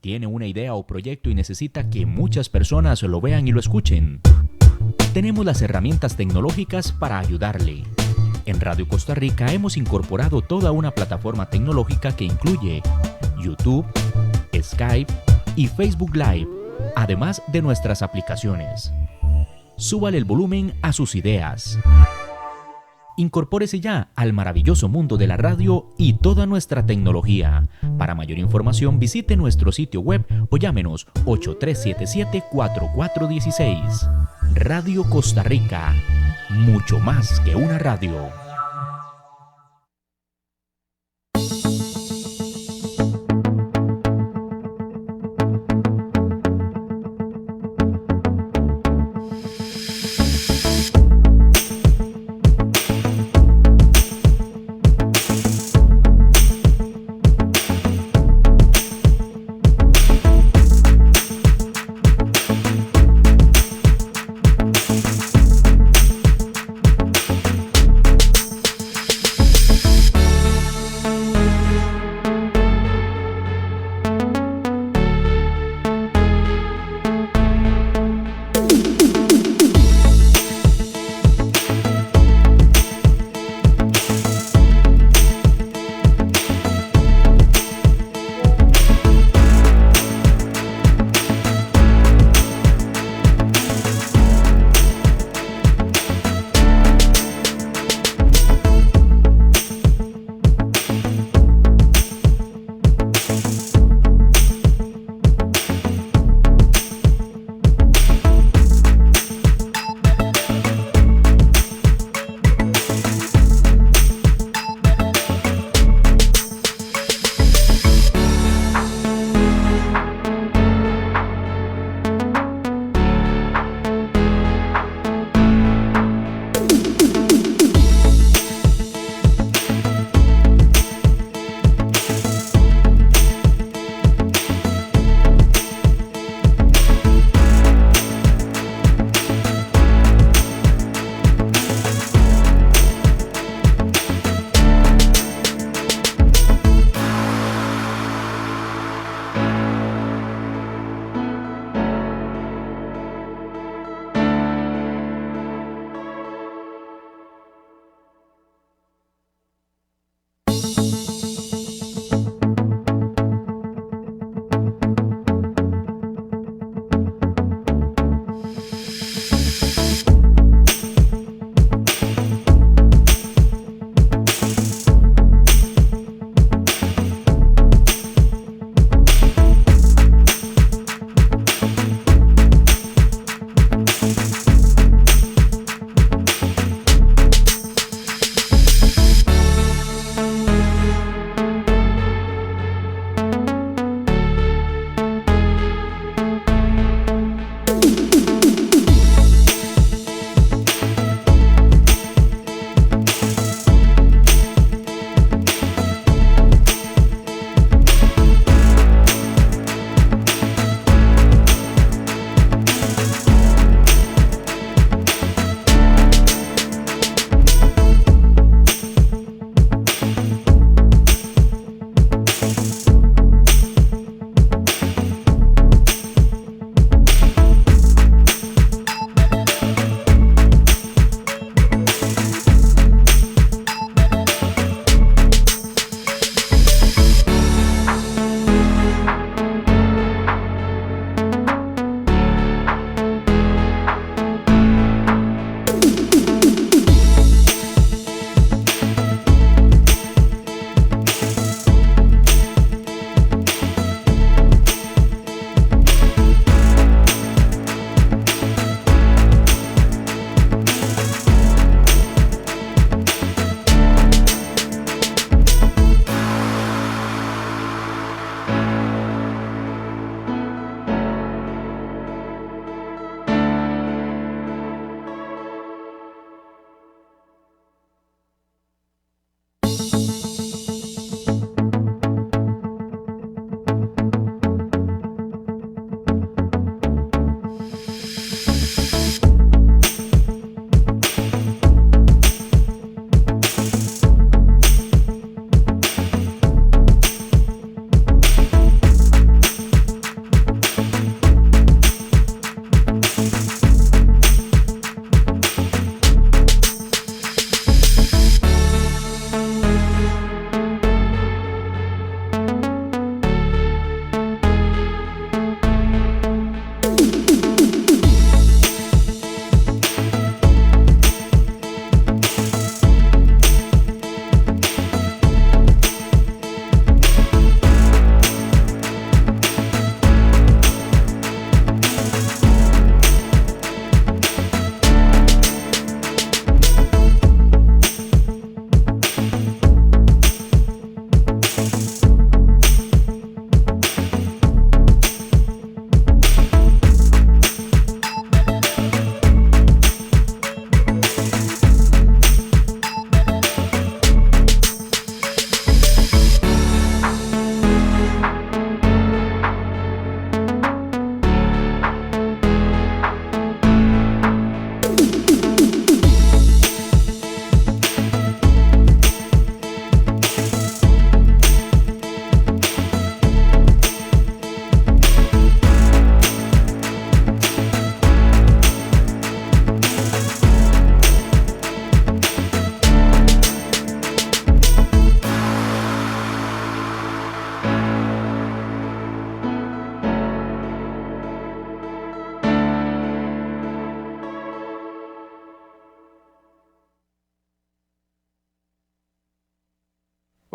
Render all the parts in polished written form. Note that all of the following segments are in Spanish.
¿Tiene una idea o proyecto y necesita que muchas personas lo vean y lo escuchen? Tenemos las herramientas tecnológicas para ayudarle. En Radio Costa Rica hemos incorporado toda una plataforma tecnológica que incluye YouTube, Skype y Facebook Live, además de nuestras aplicaciones. Súbale el volumen a sus ideas. Incorpórese ya al maravilloso mundo de la radio y toda nuestra tecnología. Para mayor información visite nuestro sitio web o llámenos 8377-4416. Radio Costa Rica, mucho más que una radio.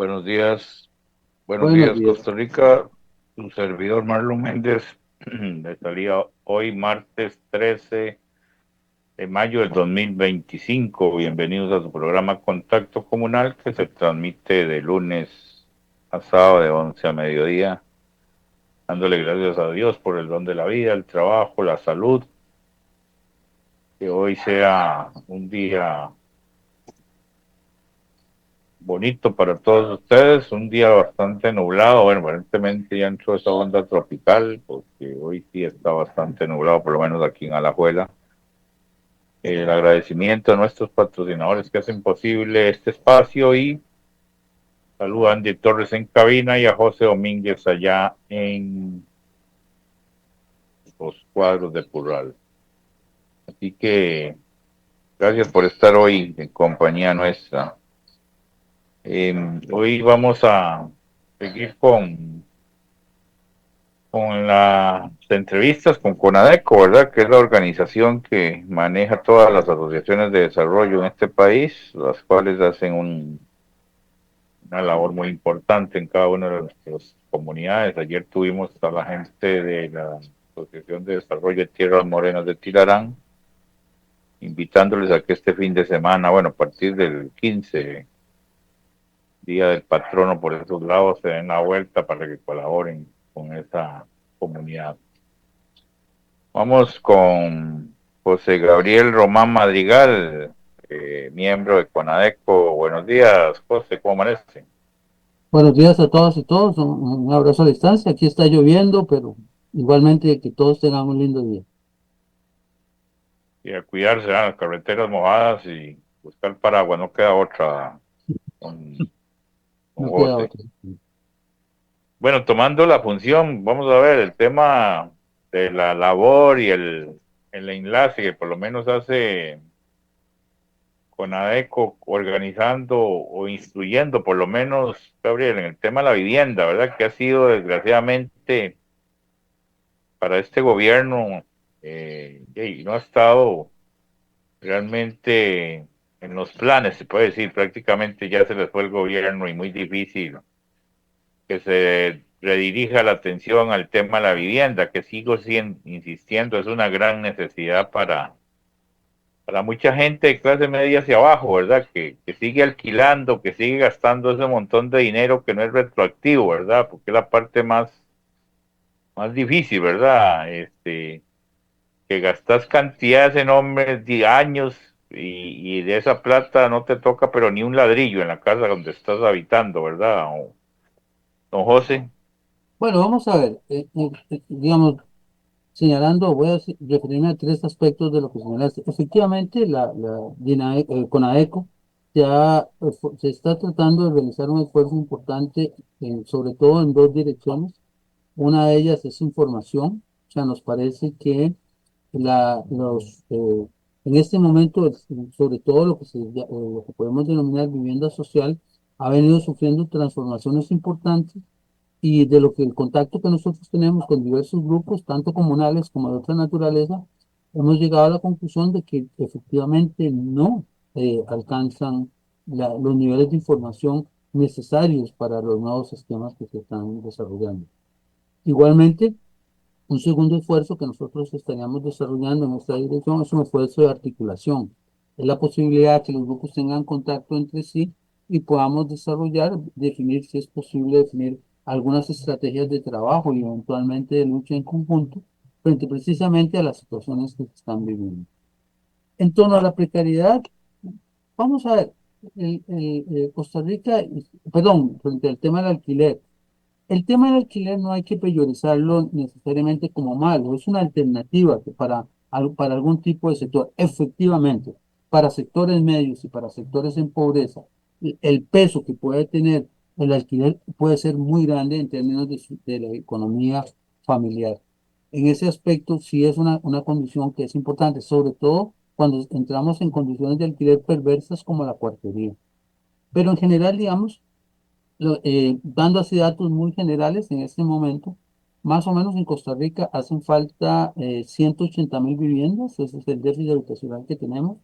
Buenos Buenos días días. Costa Rica. Su servidor Marlon Méndez le salía hoy martes 13 de mayo del 2025. Bienvenidos a su programa Contacto Comunal que se transmite de lunes a sábado de 11 a mediodía, dándole gracias a Dios por el don de la vida, el trabajo, la salud. Que hoy sea un día bonito para todos ustedes, un día bastante nublado, bueno, aparentemente ya entró esa onda tropical, porque hoy sí está bastante nublado, por lo menos aquí en Alajuela. El agradecimiento a nuestros patrocinadores que hacen posible este espacio y saludo a Andy Torres en cabina y a José Domínguez allá en los cuadros de Curral. Así que gracias por estar hoy en compañía nuestra. Hoy vamos a seguir con las entrevistas con CONADECO, ¿verdad? Que es la organización que maneja todas las asociaciones de desarrollo en este país, las cuales hacen una labor muy importante en cada una de nuestras comunidades. Ayer tuvimos a la gente de la Asociación de Desarrollo de Tierras Morenas de Tilarán, invitándoles a que este fin de semana, bueno, a partir del 15, Día del Patrono por esos lados, se den la vuelta para que colaboren con esa comunidad. Vamos con José Gabriel Román Madrigal, miembro de CONADECO. Buenos días, José, ¿cómo amanece? Buenos días a todas y todos. Un abrazo a la distancia. Aquí está lloviendo, pero igualmente que todos tengan un lindo día. Y a cuidarse, las carreteras mojadas y buscar paraguas, no queda otra con, con No queda José. otra. Bueno, tomando la función, vamos a ver el tema de la labor y el enlace que por lo menos hace CONADECO organizando o instruyendo, por lo menos, Gabriel, en el tema de la vivienda, ¿verdad? Que ha sido desgraciadamente para este gobierno, no ha estado realmente en los planes, se puede decir, prácticamente ya se les fue el gobierno y muy difícil que se redirija la atención al tema de la vivienda, que sigo insistiendo, es una gran necesidad para mucha gente de clase media hacia abajo, ¿verdad? Que sigue alquilando, que sigue gastando ese montón de dinero que no es retroactivo, ¿verdad? Porque es la parte más difícil, ¿verdad? Que gastas cantidades enormes de años y de esa plata no te toca pero ni un ladrillo en la casa donde estás habitando, ¿verdad? Don José. Bueno, vamos a ver. Digamos, señalando, referirme a tres aspectos de lo que señalaste. Efectivamente, CONAECO se está tratando de realizar un esfuerzo importante, sobre todo en dos direcciones. Una de ellas es información. O sea, nos parece que en este momento, sobre todo lo que podemos denominar vivienda social, ha venido sufriendo transformaciones importantes y de lo que el contacto que nosotros tenemos con diversos grupos, tanto comunales como de otra naturaleza, hemos llegado a la conclusión de que efectivamente no alcanzan los niveles de información necesarios para los nuevos sistemas que se están desarrollando. Igualmente, un segundo esfuerzo que nosotros estaríamos desarrollando en esta dirección es un esfuerzo de articulación. Es la posibilidad de que los grupos tengan contacto entre sí y podamos definir si es posible definir algunas estrategias de trabajo y eventualmente de lucha en conjunto frente precisamente a las situaciones que se están viviendo. En torno a la precariedad, vamos a ver, Costa Rica, perdón, frente al tema del alquiler. El tema del alquiler no hay que priorizarlo necesariamente como malo, es una alternativa para algún tipo de sector. Efectivamente, para sectores medios y para sectores en pobreza, el peso que puede tener el alquiler puede ser muy grande en términos de la economía familiar. En ese aspecto sí es una condición que es importante, sobre todo cuando entramos en condiciones de alquiler perversas como la cuartería. Pero en general, digamos, dando así datos muy generales en este momento, más o menos en Costa Rica hacen falta 180.000 viviendas, ese es el déficit habitacional que tenemos.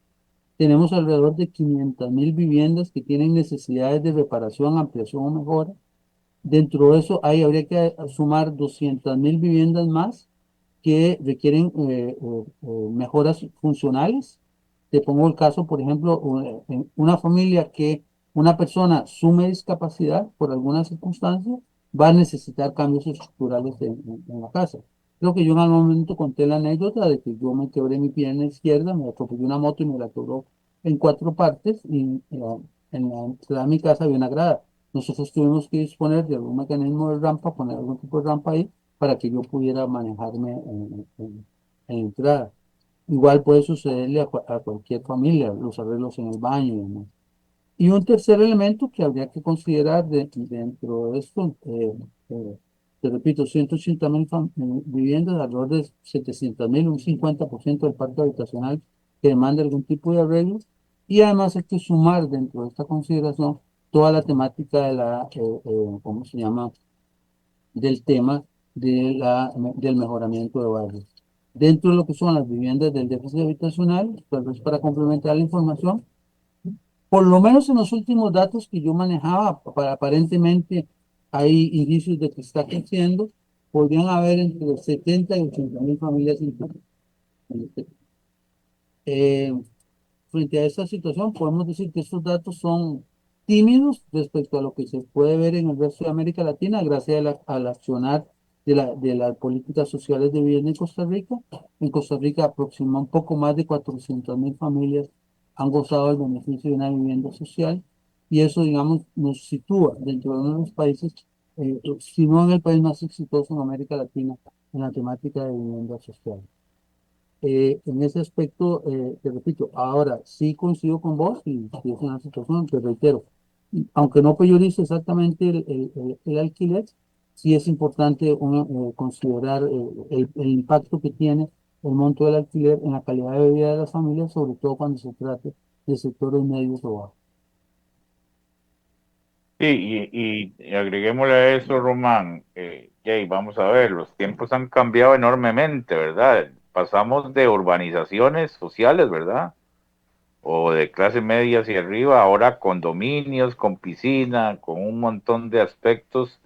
tenemos alrededor de 500.000 viviendas que tienen necesidades de reparación, ampliación o mejora. Dentro de eso, habría que sumar 200.000 viviendas más que requieren mejoras funcionales. Te pongo el caso, por ejemplo, en una familia que una persona sume discapacidad por alguna circunstancia, va a necesitar cambios estructurales en la casa. Creo que yo en algún momento conté la anécdota de que yo me quebré mi pierna izquierda, me atropelló una moto y me la quebró en cuatro partes y en la entrada de mi casa había una grada. Nosotros tuvimos que disponer de algún mecanismo de rampa, poner algún tipo de rampa ahí para que yo pudiera manejarme en entrada. Igual puede sucederle a cualquier familia, los arreglos en el baño y demás. Y un tercer elemento que habría que considerar dentro de esto, te repito, 180.000 viviendas, alrededor de 700.000, un 50% del parque habitacional que demanda algún tipo de arreglo. Y además hay que sumar dentro de esta consideración toda la temática ¿cómo se llama? Del tema del mejoramiento de barrios. Dentro de lo que son las viviendas del déficit habitacional, tal vez para complementar la información, por lo menos en los últimos datos que yo manejaba, aparentemente hay indicios de que está creciendo, podrían haber entre 70 y 80.000 familias incluidas. Eh, Frente a esta situación, podemos decir que estos datos son tímidos respecto a lo que se puede ver en el resto de América Latina, gracias al accionar de las políticas sociales de vivienda en Costa Rica. En Costa Rica, aproximadamente un poco más de 400.000 familias han gozado del beneficio de una vivienda social, y eso, digamos, nos sitúa dentro de uno de los países, si no en el país más exitoso en América Latina, en la temática de vivienda social. En ese aspecto, te repito, ahora sí coincido con vos y si es una situación, te reitero, aunque no priorice exactamente el alquiler, sí es importante considerar el impacto que tiene el monto del alquiler en la calidad de vida de las familias, sobre todo cuando se trate de sectores medios o bajos. Sí, y agreguémosle a eso, Román, Jay, vamos a ver, los tiempos han cambiado enormemente, ¿verdad? Pasamos de urbanizaciones sociales, ¿verdad? O de clase media hacia arriba, ahora condominios, con piscina, con un montón de aspectos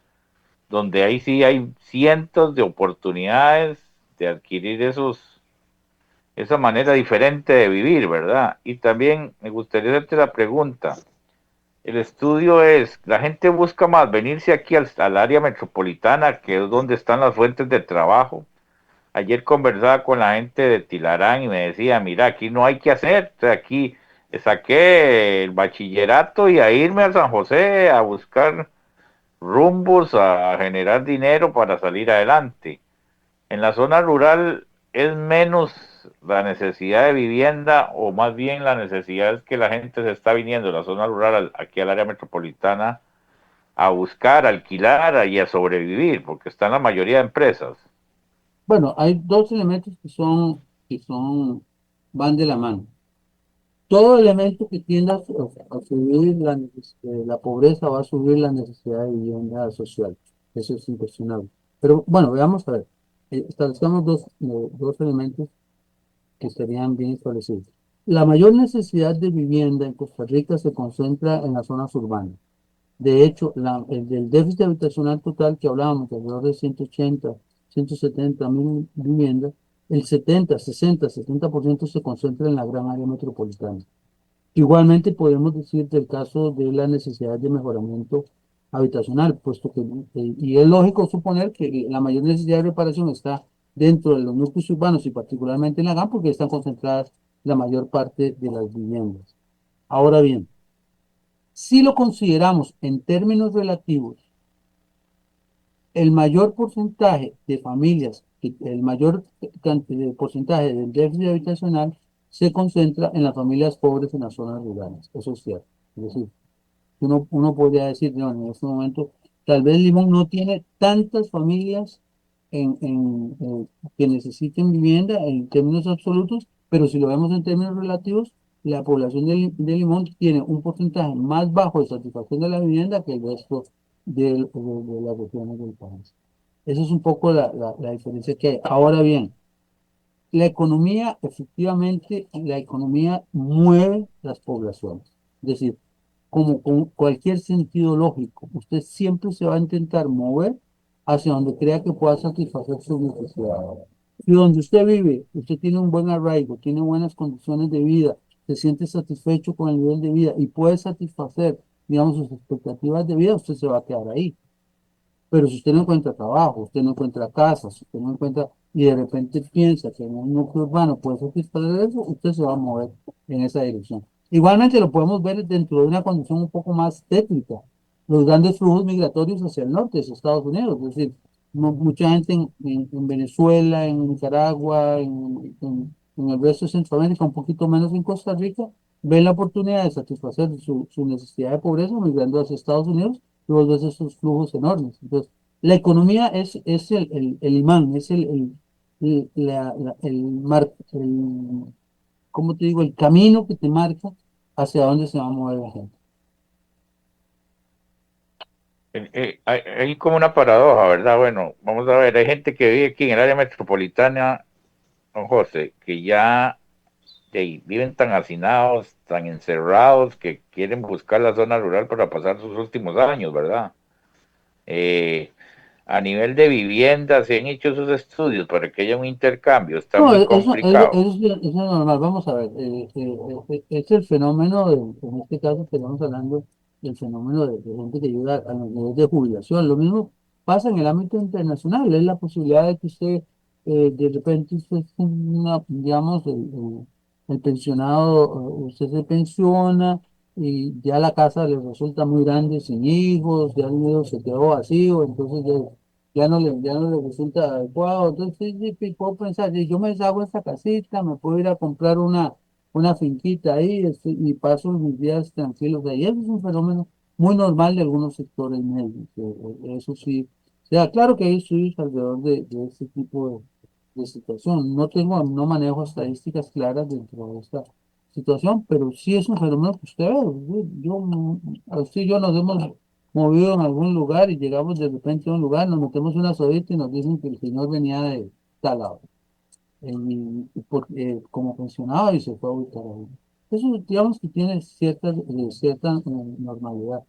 donde ahí sí hay cientos de oportunidades de adquirir esa manera diferente de vivir, ¿verdad? Y también me gustaría hacerte la pregunta. El estudio es, la gente busca más venirse aquí al área metropolitana, que es donde están las fuentes de trabajo. Ayer conversaba con la gente de Tilarán y me decía, mira, aquí no hay que hacer, o sea, aquí saqué el bachillerato y a irme a San José a buscar rumbos, a generar dinero para salir adelante. En la zona rural es menos la necesidad de vivienda, o más bien la necesidad es que la gente se está viniendo de la zona rural aquí al área metropolitana a buscar, a alquilar y a sobrevivir, porque están la mayoría de empresas. Bueno, hay dos elementos van de la mano. Todo elemento que tienda a subir la pobreza va a subir la necesidad de vivienda social. Eso es incuestionable. Pero bueno, veamos a ver. Establezcamos dos elementos que estarían bien establecidos. La mayor necesidad de vivienda en Costa Rica se concentra en las zonas urbanas. De hecho, el del déficit habitacional total que hablábamos, de alrededor de 180, 170.000 viviendas, el 70, 60, 70% se concentra en la gran área metropolitana. Igualmente podemos decir del caso de la necesidad de mejoramiento habitacional, puesto que, y es lógico suponer que la mayor necesidad de reparación está dentro de los núcleos urbanos y particularmente en la GAM, porque están concentradas la mayor parte de las viviendas. Ahora bien, si lo consideramos en términos relativos, el mayor porcentaje de familias, el mayor porcentaje del déficit habitacional se concentra en las familias pobres en las zonas rurales. Eso es cierto. Es decir, uno podría decir, no, en este momento, tal vez Limón no tiene tantas familias que necesiten vivienda en términos absolutos, pero si lo vemos en términos relativos, la población de Limón tiene un porcentaje más bajo de satisfacción de la vivienda que el resto de las regiones del país. Esa es un poco la diferencia que hay. Ahora bien, la economía, efectivamente, la economía mueve las poblaciones. Es decir, como con cualquier sentido lógico, usted siempre se va a intentar mover hacia donde crea que pueda satisfacer sus necesidades. Si donde usted vive, usted tiene un buen arraigo, tiene buenas condiciones de vida, se siente satisfecho con el nivel de vida y puede satisfacer, digamos, sus expectativas de vida, usted se va a quedar ahí. Pero si usted no encuentra trabajo, usted no encuentra casa, si usted no encuentra y de repente piensa que en un núcleo urbano puede satisfacer eso, usted se va a mover en esa dirección. Igualmente lo podemos ver dentro de una condición un poco más técnica, los grandes flujos migratorios hacia el norte de Estados Unidos, es decir, mucha gente en Venezuela, en Nicaragua, en el resto de Centroamérica, un poquito menos en Costa Rica, ven la oportunidad de satisfacer su necesidad de pobreza migrando hacia Estados Unidos y vos ves esos flujos enormes. Entonces, la economía es el imán, es ¿cómo te digo? El camino que te marca hacia dónde se va a mover la gente. Hay como una paradoja, ¿verdad? Bueno, vamos a ver, hay gente que vive aquí en el área metropolitana, don José, que ya viven tan hacinados, tan encerrados, que quieren buscar la zona rural para pasar sus últimos años, ¿verdad? Eh, a nivel de vivienda, se han hecho esos estudios para que haya un intercambio, está No, muy complicado. eso es normal. Vamos a ver, es el fenómeno, en este caso estamos hablando del fenómeno de gente que ayuda a los niveles de jubilación. Lo mismo pasa en el ámbito internacional, es la posibilidad de que usted, de repente, usted es digamos, el pensionado, usted se pensiona y ya la casa le resulta muy grande sin hijos, ya el nido se quedó vacío, entonces ya no le resulta adecuado. Entonces, sí, sí, sí, puedo pensar, si yo me deshago esta casita, me puedo ir a comprar una finquita ahí y paso mis días tranquilos ahí. Eso es un fenómeno muy normal de algunos sectores medios. Eso sí, o sea, claro que hay estudios alrededor de este tipo de situación. No manejo estadísticas claras dentro de esta situación, pero sí es un fenómeno que usted ve. Usted y yo nos hemos movido en algún lugar y llegamos de repente a un lugar, nos metemos una sodita y nos dicen que el señor venía de tal lado, como funcionaba y se fue a ubicar ahí. Eso digamos que tiene cierta normalidad.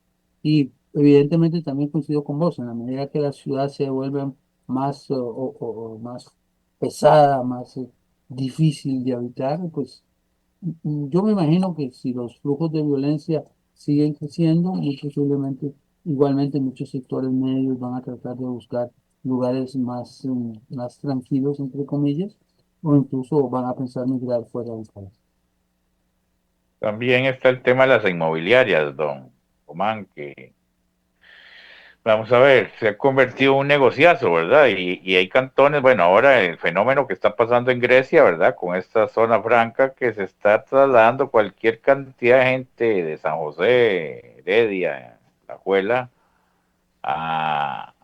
Y evidentemente también coincido con vos, en la medida que la ciudad se vuelve más, o más pesada, más difícil de habitar, pues yo me imagino que si los flujos de violencia siguen creciendo, muy posiblemente, igualmente muchos sectores medios van a tratar de buscar lugares más tranquilos, entre comillas, o incluso van a pensar migrar fuera del país. También está el tema de las inmobiliarias, don Omán, que vamos a ver, se ha convertido en un negociazo, ¿verdad? Y hay cantones, bueno, ahora el fenómeno que está pasando en Grecia, ¿verdad? Con esta zona franca que se está trasladando cualquier cantidad de gente de San José, Heredia, La Juela, a,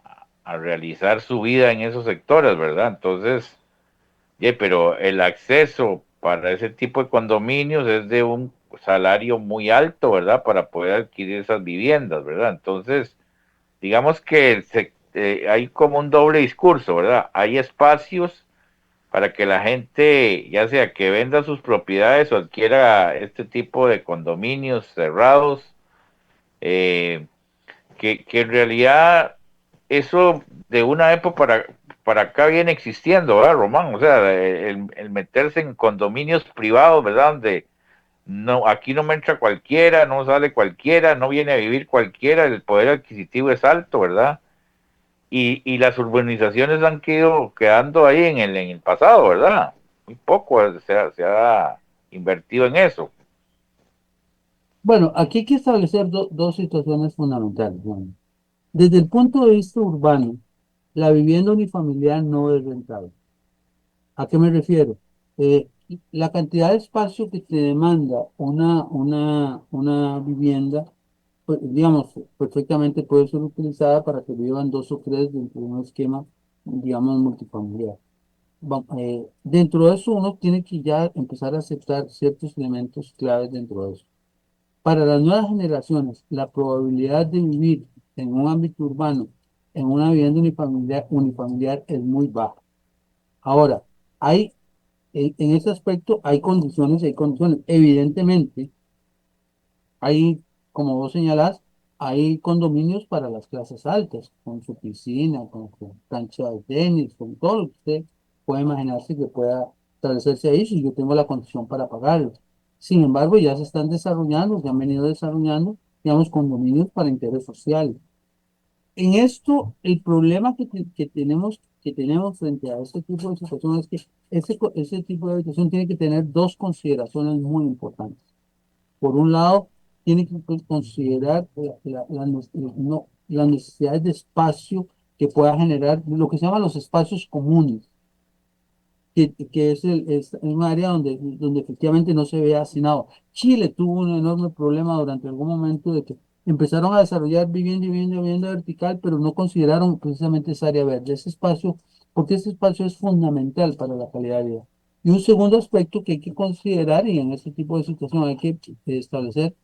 a realizar su vida en esos sectores, ¿verdad? Entonces, pero el acceso para ese tipo de condominios es de un salario muy alto, ¿verdad? Para poder adquirir esas viviendas, ¿verdad? Entonces, digamos que hay como un doble discurso, ¿verdad? Hay espacios para que la gente, ya sea que venda sus propiedades o adquiera este tipo de condominios cerrados, eh, que en realidad eso de una época para acá viene existiendo, ¿verdad, Román? O sea, el meterse en condominios privados, ¿verdad? Donde no, aquí no me entra cualquiera, no sale cualquiera, no viene a vivir cualquiera, el poder adquisitivo es alto, ¿verdad? Y las urbanizaciones han ido quedando ahí en el pasado, ¿verdad? Muy poco se ha invertido en eso. Bueno, aquí hay que establecer dos situaciones fundamentales. Bueno, desde el punto de vista urbano, la vivienda unifamiliar no es rentable. ¿A qué me refiero? La cantidad de espacio que te demanda una vivienda, pues, digamos, perfectamente puede ser utilizada para que vivan dos o tres dentro de un esquema, digamos, multifamiliar. Dentro de eso uno tiene que ya empezar a aceptar ciertos elementos claves dentro de eso. Para las nuevas generaciones, la probabilidad de vivir en un ámbito urbano, en una vivienda unifamiliar es muy baja. Ahora, hay en ese aspecto hay condiciones, hay condiciones. Evidentemente, hay, como vos señalás, hay condominios para las clases altas, con su piscina, con su cancha de tenis, con todo lo que usted puede imaginarse que pueda establecerse ahí si yo tengo la condición para pagarlo. Sin embargo, ya se están desarrollando, se han venido desarrollando, digamos, condominios para interés social. En esto, el problema que tenemos frente a este tipo de situación es que ese tipo de habitación tiene que tener dos consideraciones muy importantes. Por un lado, tiene que considerar las necesidades de espacio que pueda generar lo que se llaman los espacios comunes, que es un área donde efectivamente no se ve hacinado. Chile tuvo un enorme problema durante algún momento de que empezaron a desarrollar vivienda vertical, pero no consideraron precisamente esa área verde, ese espacio, porque ese espacio es fundamental para la calidad de vida. Y un segundo aspecto que hay que considerar, y en este tipo de situación hay que establecer,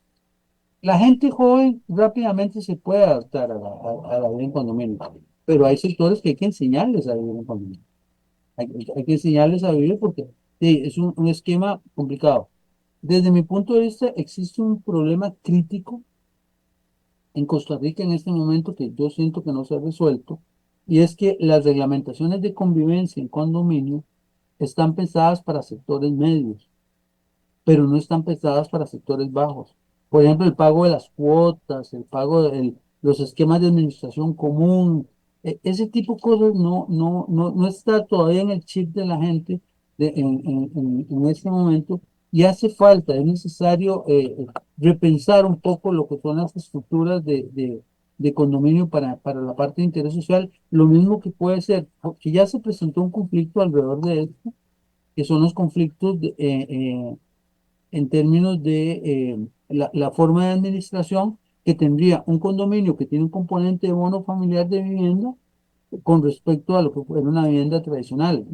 la gente joven rápidamente se puede adaptar a la vida en condominio, pero hay sectores que hay que enseñarles a vivir en condominio. Hay que enseñarles a vivir porque sí, es un esquema complicado. Desde mi punto de vista, existe un problema crítico en Costa Rica en este momento que yo siento que no se ha resuelto, y es que las reglamentaciones de convivencia en condominio están pensadas para sectores medios, pero no están pensadas para sectores bajos. Por ejemplo, el pago de las cuotas, el pago de los esquemas de administración común, ese tipo de cosas no está todavía en el chip de la gente en este momento, y hace falta, es necesario repensar un poco lo que son las estructuras de condominio para la parte de interés social, lo mismo que puede ser, porque ya se presentó un conflicto alrededor de esto, que son los conflictos en términos de la forma de administración que tendría un condominio que tiene un componente de bono familiar de vivienda con respecto a lo que fuera una vivienda tradicional.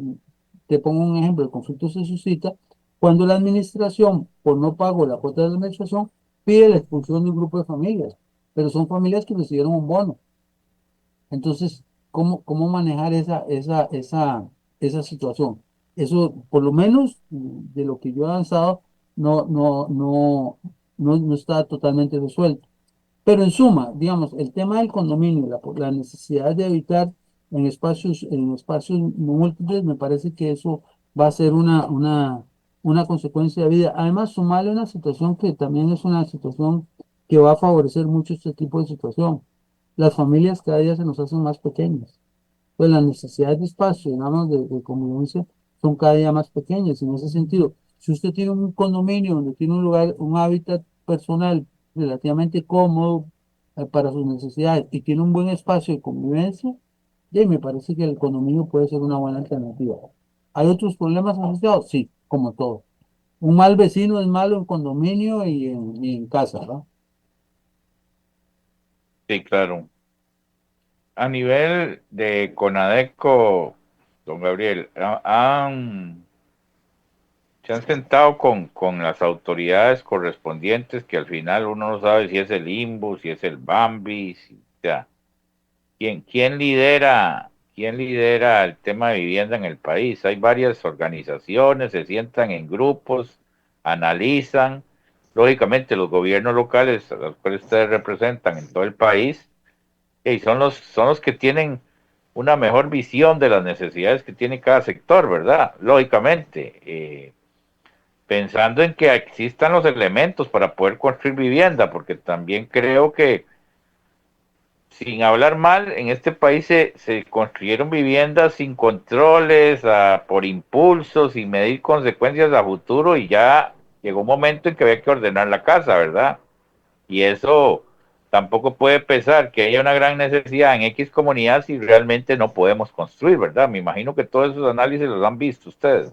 Te pongo un ejemplo, el conflicto se suscita cuando la administración, por no pago la cuota de la administración, pide la expulsión de un grupo de familias, pero son familias que recibieron un bono. Entonces, ¿cómo manejar esa situación? Eso, por lo menos de lo que yo he avanzado, no está totalmente resuelto. Pero en suma, digamos, el tema del condominio, la necesidad de habitar en espacios múltiples, me parece que eso va a ser una consecuencia de vida. Además, sumarle una situación que también es una situación que va a favorecer mucho este tipo de situación. Las familias cada día se nos hacen más pequeñas. Pues las necesidades de espacio, digamos, de convivencia, son cada día más pequeñas. En ese sentido, si usted tiene un condominio donde tiene un lugar, un hábitat personal relativamente cómodo para sus necesidades y tiene un buen espacio de convivencia, ya me parece que el condominio puede ser una buena alternativa. ¿Hay otros problemas asociados? Sí, como todo. Un mal vecino es malo en condominio y en casa, ¿no? Sí, claro. A nivel de Conadeco, don Gabriel, se han sentado con las autoridades correspondientes, que al final uno no sabe si es el IMBU, si es el Bambi, o sea, quién lidera el tema de vivienda en el país. Hay varias organizaciones, se sientan en grupos, analizan. Lógicamente, los gobiernos locales, a los cuales ustedes representan en todo el país, y son los que tienen una mejor visión de las necesidades que tiene cada sector, ¿verdad? Lógicamente, pensando en que existan los elementos para poder construir vivienda, porque también creo que, sin hablar mal, en este país se construyeron viviendas sin controles, por impulsos, sin medir consecuencias a futuro, y ya llegó un momento en que había que ordenar la casa, ¿verdad? Y eso tampoco puede pesar que haya una gran necesidad en X comunidad si realmente no podemos construir, ¿verdad? Me imagino que todos esos análisis los han visto ustedes.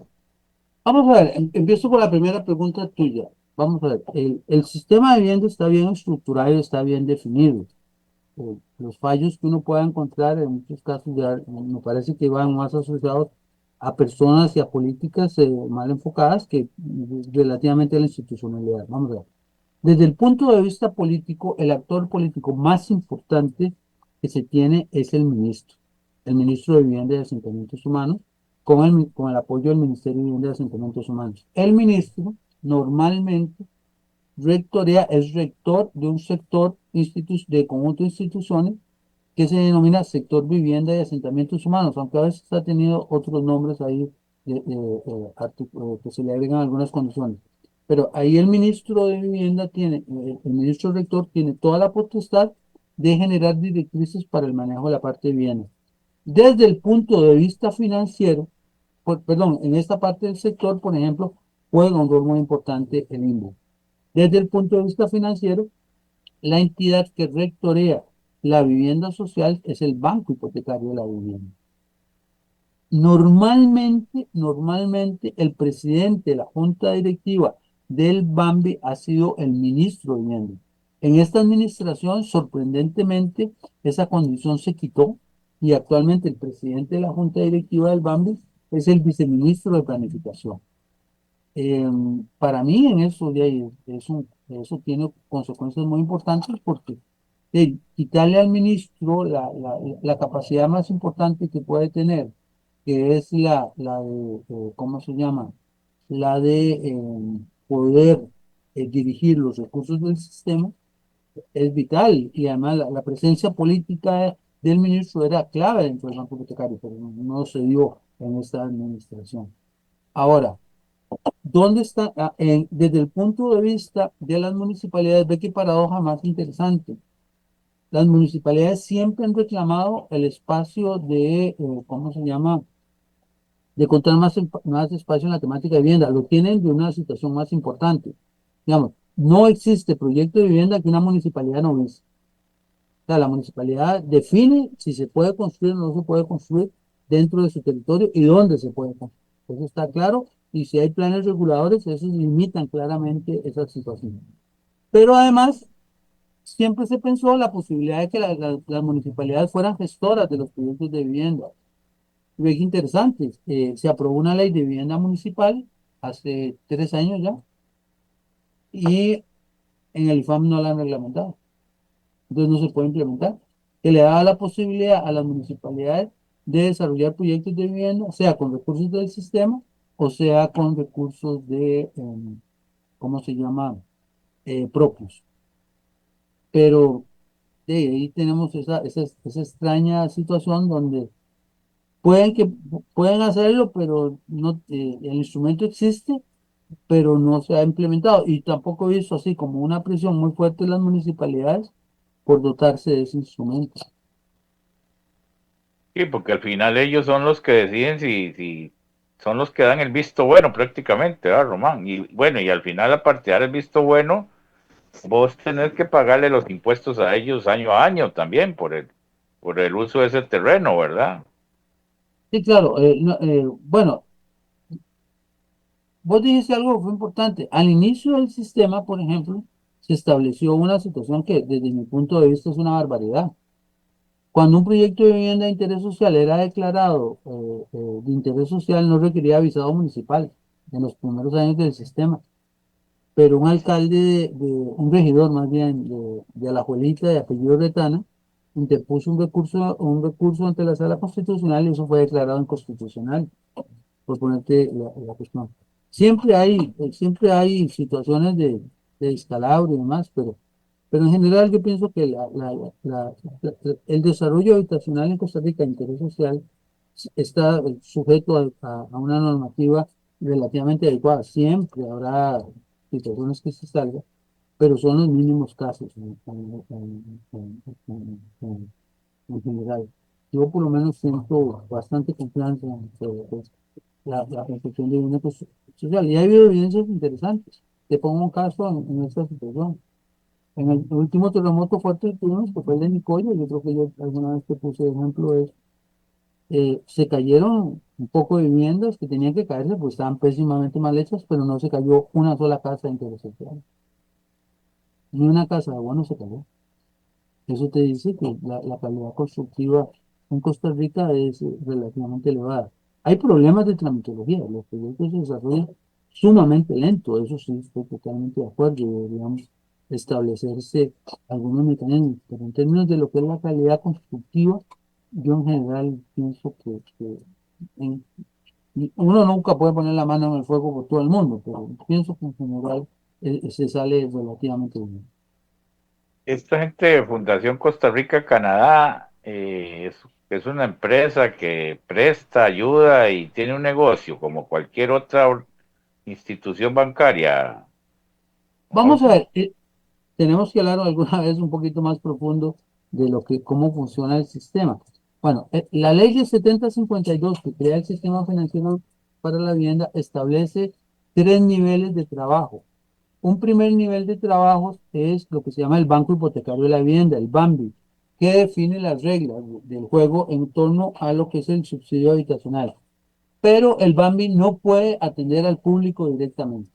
Vamos a ver, empiezo por la primera pregunta tuya. Vamos a ver, el sistema de vivienda está bien estructurado y está bien definido. Los fallos que uno pueda encontrar en muchos casos ya me parece que van más asociados a personas y a políticas mal enfocadas que relativamente a la institucionalidad. Vamos a ver. Desde el punto de vista político, el actor político más importante que se tiene es el ministro de Vivienda y Asentamientos Humanos, con el apoyo del Ministerio de Vivienda y Asentamientos Humanos. El ministro normalmente rectorea, es rector de un sector de conjunto de instituciones que se denomina sector vivienda y asentamientos humanos, aunque a veces ha tenido otros nombres ahí que se le agregan algunas condiciones. Pero ahí el ministro de Vivienda el ministro rector tiene toda la potestad de generar directrices para el manejo de la parte de vivienda. Desde el punto de vista financiero, perdón, en esta parte del sector, por ejemplo, juega un rol muy importante el INVU. Desde el punto de vista financiero, la entidad que rectorea la vivienda social es el Banco Hipotecario de la Vivienda. Normalmente el presidente de la junta directiva del BAMBI ha sido el ministro de Vivienda. En esta administración, sorprendentemente, esa condición se quitó y actualmente el presidente de la junta directiva del BAMBI es el viceministro de Planificación. Para mí en eso, eso tiene consecuencias muy importantes porque quitarle al ministro la capacidad más importante que puede tener, que es la de, ¿cómo se llama? La de poder dirigir los recursos del sistema, es vital. Y además la presencia política del ministro era clave dentro del Banco Hipotecario, pero no se dio en esta administración. Ahora, ¿dónde está? Desde el punto de vista de las municipalidades, ve qué paradoja más interesante. Las municipalidades siempre han reclamado el espacio ¿cómo se llama? De contar más espacio en la temática de vivienda. Lo tienen de una situación más importante. Digamos, no existe proyecto de vivienda que una municipalidad no vise. O sea, la municipalidad define si se puede construir o no se puede construir dentro de su territorio y dónde se puede construir. Eso está claro. Y si hay planes reguladores, esos limitan claramente esa situación. Pero además, siempre se pensó la posibilidad de que las municipalidades fueran gestoras de los proyectos de vivienda. Y ve qué interesante, se aprobó una ley de vivienda municipal hace 3 años ya y en el IFAM no la han reglamentado. Entonces no se puede implementar. Que le da la posibilidad a las municipalidades de desarrollar proyectos de vivienda, sea con recursos del sistema o sea con recursos ¿cómo se llama? Propios. Pero de ahí tenemos esa extraña situación donde pueden hacerlo, pero no, el instrumento existe, pero no se ha implementado. Y tampoco he visto así como una presión muy fuerte en las municipalidades por dotarse de ese instrumento. Sí, porque al final ellos son los que deciden si son los que dan el visto bueno prácticamente, ¿verdad, Román? Y bueno, y al final, aparte de dar el visto bueno, vos tenés que pagarle los impuestos a ellos año a año también por el uso de ese terreno, ¿verdad? Sí, claro. Bueno, vos dijiste algo que fue importante. Al inicio del sistema, por ejemplo, se estableció una situación que desde mi punto de vista es una barbaridad. Cuando un proyecto de vivienda de interés social era declarado de interés social, no requería visado municipal en los primeros años del sistema. Pero un alcalde, un regidor más bien de Alajuelita, de apellido Retana, interpuso un recurso ante la Sala Constitucional y eso fue declarado inconstitucional, por ponerte la cuestión. Siempre hay situaciones de descalabro y demás, pero en general yo pienso que el desarrollo habitacional en Costa Rica de interés social está sujeto a una normativa relativamente adecuada. Siempre habrá situaciones que se salgan, pero son los mínimos casos en general. Yo por lo menos siento bastante confianza en pues, la construcción de vivienda social. Y ha habido evidencias interesantes. Te pongo un caso en esta situación. En el último terremoto fuerte que tuvimos, que fue el de Nicoya, yo creo que yo alguna vez te puse de ejemplo, se cayeron un poco de viviendas que tenían que caerse, pues estaban pésimamente mal hechas, pero no se cayó una sola casa de interés social. Ni una casa de agua se cayó. Eso te dice que la calidad constructiva en Costa Rica es relativamente elevada. Hay problemas de tramitología, los proyectos se desarrollan sumamente lento, eso sí, estoy totalmente de acuerdo, deberíamos establecerse algunos mecanismos, pero en términos de lo que es la calidad constructiva, yo en general pienso que en Y uno nunca puede poner la mano en el fuego por todo el mundo, pero pienso que en general se sale relativamente bien. Esta gente de Fundación Costa Rica Canadá es una empresa que presta ayuda y tiene un negocio como cualquier otra institución bancaria. Vamos a José. ver, tenemos que hablar alguna vez un poquito más profundo de lo que, cómo funciona el sistema. Bueno, la ley de 7052 que crea el sistema financiero para la vivienda establece tres niveles de trabajo. Un primer nivel de trabajo es lo que se llama el Banco Hipotecario de la Vivienda, el BAMBI, que define las reglas del juego en torno a lo que es el subsidio habitacional. Pero el BAMBI no puede atender al público directamente,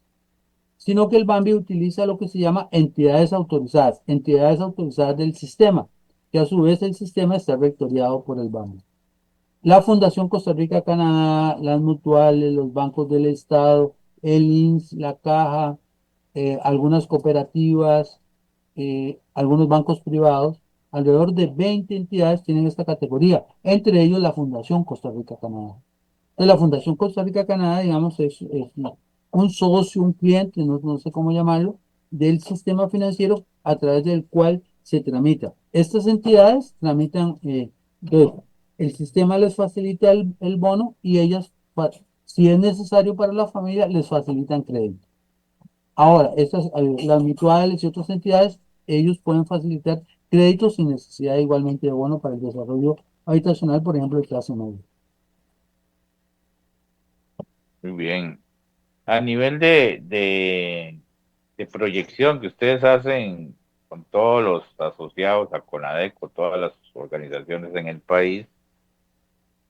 sino que el BAMBI utiliza lo que se llama entidades autorizadas del sistema, que a su vez el sistema está rectoriado por el BAMBI. La Fundación Costa Rica Canadá, las mutuales, los bancos del Estado, el INS, la Caja, algunas cooperativas, algunos bancos privados, alrededor de 20 entidades tienen esta categoría, entre ellos la Fundación Costa Rica Canadá. De la Fundación Costa Rica Canadá, digamos, es un socio, un cliente, no sé cómo llamarlo, del sistema financiero a través del cual se tramita. Estas entidades tramitan, el sistema les facilita el bono y ellas, si es necesario para la familia, les facilitan crédito. Ahora, las mutuales y otras entidades, ellos pueden facilitar créditos sin necesidad igualmente de bono para el desarrollo habitacional, por ejemplo, de clase media. Muy bien. A nivel de proyección que ustedes hacen con todos los asociados a CONADECO, todas las organizaciones en el país,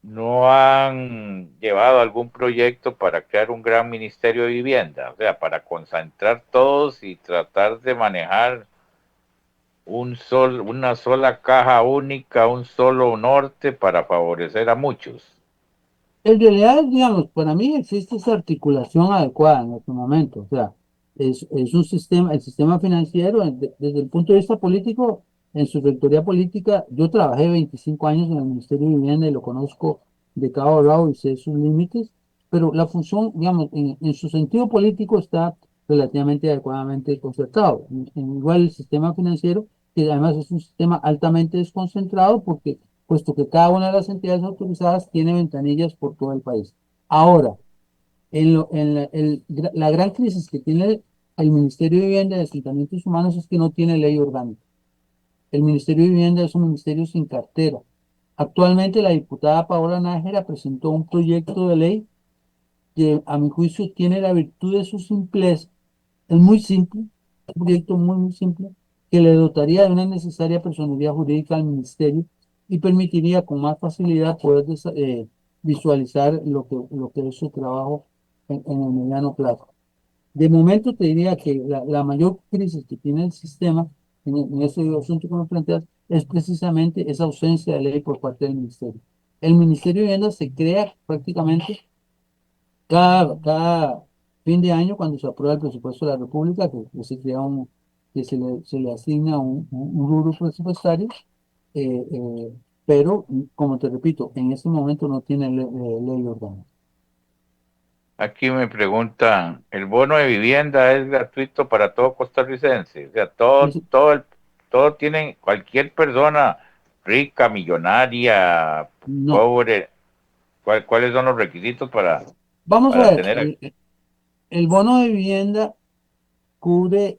¿no han llevado algún proyecto para crear un gran ministerio de vivienda? O sea, para concentrar todos y tratar de manejar una sola caja única, un solo norte para favorecer a muchos. En realidad, digamos, para mí existe esa articulación adecuada en este momento. O sea, es un sistema, el sistema financiero, desde el punto de vista político, en su rectoría política, yo trabajé 25 años en el Ministerio de Vivienda y lo conozco de cabo a rabo y sé sus límites, pero la función, digamos, en su sentido político está relativamente adecuadamente concertado. Igual el sistema financiero, que además es un sistema altamente desconcentrado porque puesto que cada una de las entidades autorizadas tiene ventanillas por todo el país. Ahora, la gran crisis que tiene el Ministerio de Vivienda y Asentamientos Humanos es que no tiene ley orgánica. El Ministerio de Vivienda es un ministerio sin cartera. Actualmente la diputada Paola Nájera presentó un proyecto de ley que a mi juicio tiene la virtud de su simpleza. Es muy simple, un proyecto muy simple, que le dotaría de una necesaria personalidad jurídica al ministerio y permitiría con más facilidad poder visualizar lo que es su trabajo en el mediano plazo. De momento te diría que la mayor crisis que tiene el sistema en ese asunto que me planteas es precisamente esa ausencia de ley por parte del ministerio. El Ministerio de Vivienda se crea prácticamente cada fin de año, cuando se aprueba el presupuesto de la República, que se crea que se le asigna un rubro presupuestario, eh, eh, pero, como te repito, en este momento no tiene ley orgánica. Aquí me preguntan, ¿el bono de vivienda es gratuito para todo costarricense? O sea, Es- todo tiene, cualquier persona rica, millonaria, no, pobre, ¿cuáles son los requisitos vamos a para ver, tener? el bono de vivienda cubre,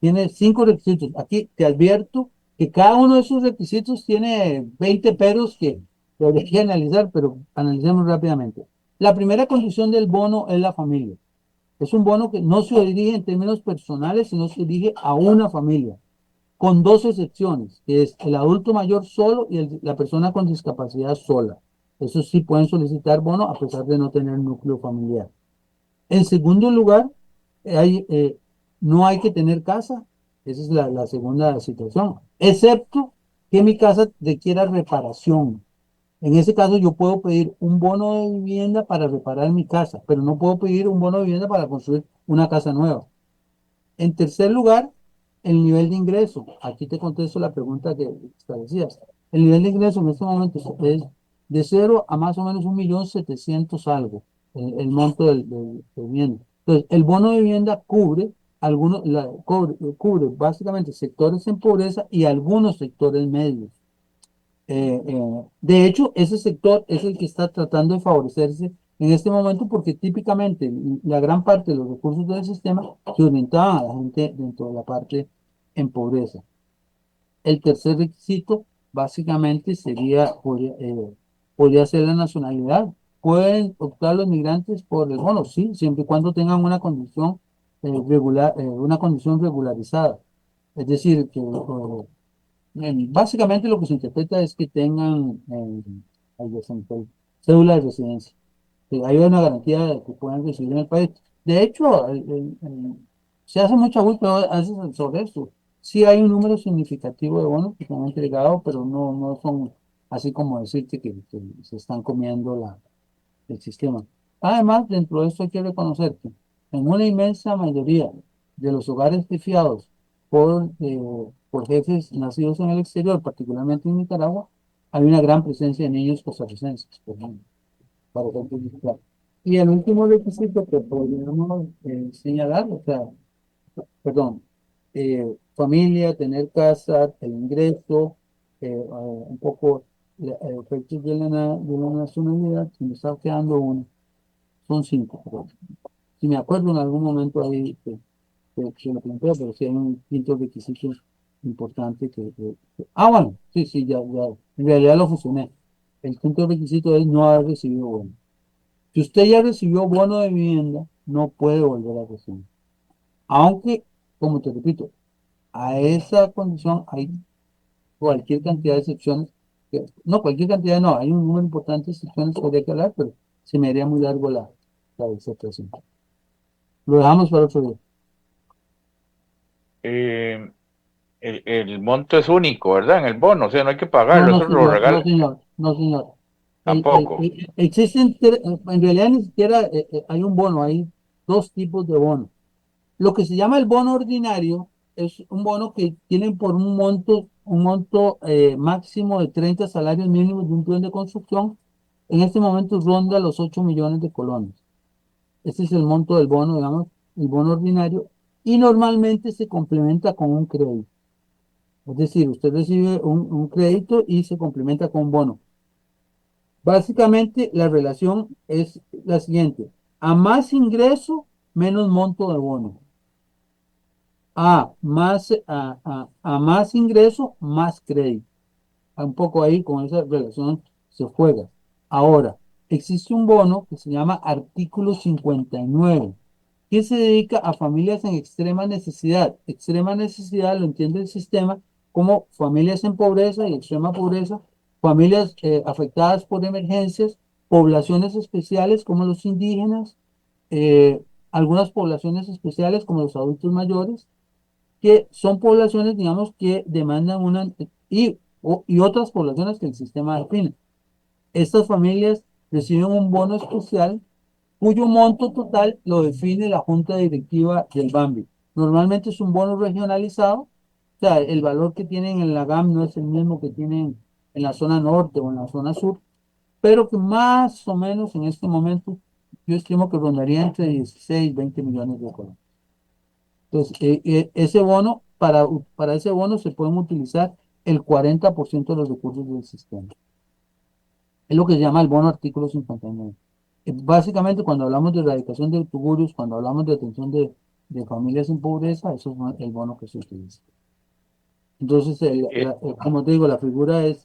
tiene 5 requisitos. Aquí te advierto que cada uno de esos requisitos tiene 20 peros que habría que analizar, pero analicemos rápidamente. La primera condición del bono es la familia. Es un bono que no se dirige en términos personales, sino se dirige a una familia, con dos excepciones, que es el adulto mayor solo y la persona con discapacidad sola. Eso sí pueden solicitar bono a pesar de no tener núcleo familiar. En segundo lugar, hay, no hay que tener casa. Esa es la segunda situación. Excepto que mi casa requiera reparación. En ese caso, yo puedo pedir un bono de vivienda para reparar mi casa, pero no puedo pedir un bono de vivienda para construir una casa nueva. En tercer lugar, el nivel de ingreso. Aquí te contesto la pregunta que establecías. El nivel de ingreso en este momento es de 0 a más o menos 1.700.000 algo, el monto de vivienda. Entonces, el bono de vivienda cubre cubre básicamente sectores en pobreza y algunos sectores medios. De hecho, ese sector es el que está tratando de favorecerse en este momento porque típicamente la gran parte de los recursos del sistema se orientaban a la gente dentro de la parte en pobreza. El tercer requisito básicamente podría ser la nacionalidad. ¿Pueden optar los migrantes por el bono? Sí, siempre y cuando tengan una condición una condición regularizada. Es decir, que básicamente lo que se interpreta es que tengan ay, ya se me fue, cédula de residencia. Que haya una garantía de que puedan residir en el país. De hecho, se hace mucha vuelta a veces sobre eso. Sí hay un número significativo de bonos que se han entregado, pero no son así como decirte que se están comiendo el sistema. Además, dentro de esto hay que reconocer que en una inmensa mayoría de los hogares fiados por jefes nacidos en el exterior, particularmente en Nicaragua, hay una gran presencia de niños costarricenses, por ejemplo, para ejemplificar. Y el último requisito que podríamos señalar, o sea, perdón, familia, tener casa, el ingreso, un poco efectos de la nacionalidad, se me está quedando uno, son 5. Pero si me acuerdo en algún momento ahí que lo planteo, pero sí hay un quinto requisito importante bueno, sí, ya, en realidad lo fusioné. El quinto requisito es no haber recibido bono. Si usted ya recibió bono de vivienda, no puede volver a recibir. Aunque, como te repito, a esa condición hay cualquier cantidad de excepciones. No, cualquier cantidad no, hay un número importante de excepciones que habría que hablar, pero se me haría muy largo la disertación. Lo dejamos para otro día. Eh, el monto es único, ¿verdad? En el bono, o sea, no hay que No, pagarlo, no, eso lo señor, no, regala señor, no, señor. tampoco. En realidad ni siquiera hay un bono, hay dos tipos de bono. Lo que se llama el bono ordinario es un bono que tienen por un monto máximo de 30 salarios mínimos de un plan de construcción. En este momento ronda los 8 millones de colones. Ese es el monto del bono, digamos, el bono ordinario, y normalmente se complementa con un crédito. Es decir, usted recibe un crédito y se complementa con un bono. Básicamente, la relación es la siguiente. A más ingreso, menos monto de bono. A más ingreso, más crédito. Un poco ahí con esa relación se juega. Ahora, existe un bono que se llama Artículo 59, que se dedica a familias en extrema necesidad. Extrema necesidad lo entiende el sistema como familias en pobreza y extrema pobreza, familias afectadas por emergencias, poblaciones especiales como los indígenas, eh, algunas poblaciones especiales como los adultos mayores que son poblaciones, digamos, que demandan y otras poblaciones que el sistema define. Estas familias reciben un bono especial cuyo monto total lo define la junta directiva del BAMBI. Normalmente es un bono regionalizado, o sea, el valor que tienen en la GAM no es el mismo que tienen en la zona norte o en la zona sur, pero que más o menos en este momento yo estimo que rondaría entre 16 y 20 millones de colones. Entonces, ese bono, para ese bono se pueden utilizar el 40% de los recursos del sistema. Es lo que se llama el bono artículo 59. Básicamente, cuando hablamos de erradicación de tugurios, cuando hablamos de atención de familias en pobreza, eso es el bono que se utiliza. Entonces, Eh, como te digo, la figura es